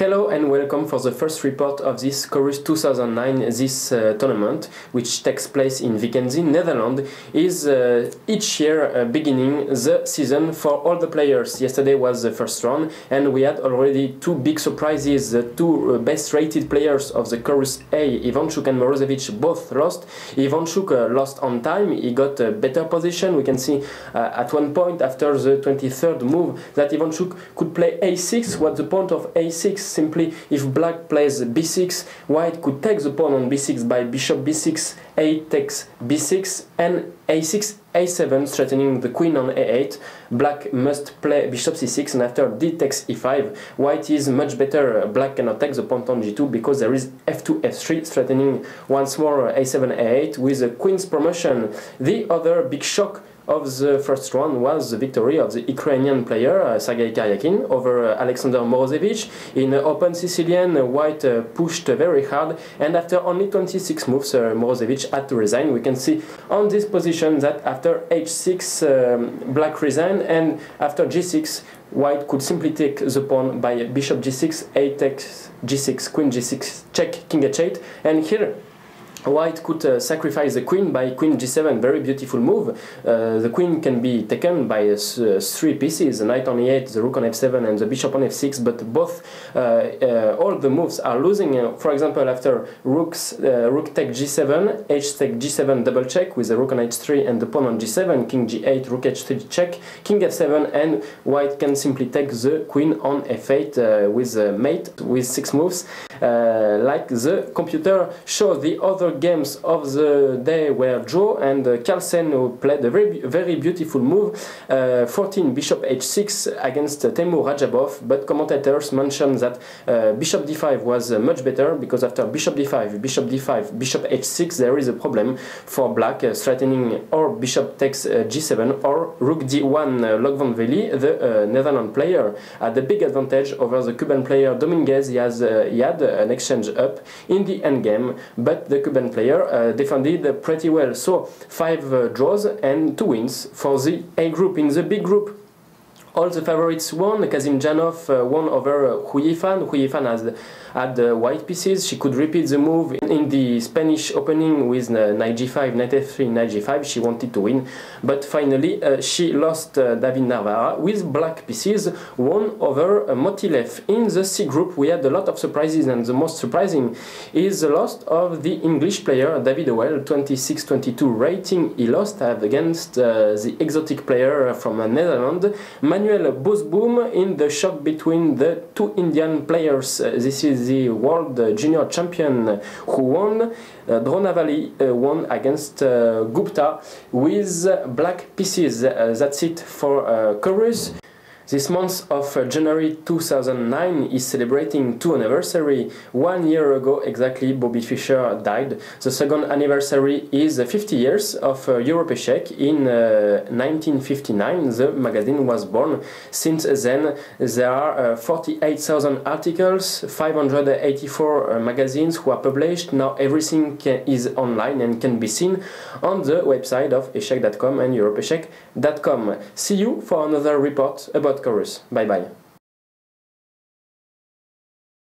Hello and welcome for the first report of this Corus 2009. This tournament, which takes place in Vikenzi, Netherlands, is each year beginning the season for all the players. Yesterday was the first round and we had already two big surprises. The two best rated players of the Corus A, Ivanchuk and Morozevich, both lost. Ivanchuk lost on time, he got a better position. We can see at one point after the 23rd move that Ivanchuk could play A6. What's the point of A6? Simply, if black plays b6, white could take the pawn on b6 by bishop b6, a takes b6, and a6, a7, threatening the queen on a8. Black must play bishop c6, and after d takes e5, white is much better. Black cannot take the pawn on g2 because there is f2, f3, threatening once more a7, a8 with a queen's promotion. The other big shock of the first round was the victory of the Ukrainian player Sergei Karyakin over Alexander Morozevich. In open Sicilian, white pushed very hard, and after only 26 moves, Morozevich had to resign. We can see on this position that after h6, black resigned, and after g6, white could simply take the pawn by bishop g6, a takes g6, queen g6, check, king h8, and here white could sacrifice the queen by queen g7, very beautiful move. The queen can be taken by three pieces, the knight on e8, the rook on f7 and the bishop on f6, but both, all the moves are losing. For example, after rook take g7, h take g7 double check with the rook on h3 and the pawn on g7, king g8, rook h3 check, king f7, and white can simply take the queen on f8 with mate with 6 moves. Like the computer shows, the other games of the day were draw, and Carlsen, who played a very beautiful move, 14 bishop h6 against Temur Rajabov, but commentators mentioned that bishop d5 was much better, because after bishop d5, bishop d5, bishop h6 there is a problem for black, threatening or bishop takes g7 or rook d1. Lok van Veli, the Netherlands player, had a big advantage over the Cuban player Dominguez. He had an exchange up in the endgame, but the Cuban player defended pretty well. So 5 draws and 2 wins for the A group. In the B group, all the favorites won. Kazim Janov won over Hu Yifan. Hu Yifan had white pieces. She could repeat the move in the Spanish opening with knight g5, knight f3, knight g5. She wanted to win, but finally she lost. David Narvara with black pieces won over Motilev. In the C group, we had a lot of surprises, and the most surprising is the loss of the English player David Owell, 26-22 rating. He lost against the exotic player from Netherlands, Manuel Bosboom, in the shock between the two Indian players. This is the world junior champion who won. Dronavali won against Gupta with black pieces. That's it for Corus. This month of January 2009 is celebrating 2 anniversary. 1 year ago exactly, Bobby Fischer died. The second anniversary is 50 years of Europe-echecs. In 1959 the magazine was born. Since then there are 48,000 articles, 584 magazines who are published. Now everything is online and can be seen on the website of echecs.com and europe-echecs.com. See you for another report about Corus. Bye bye.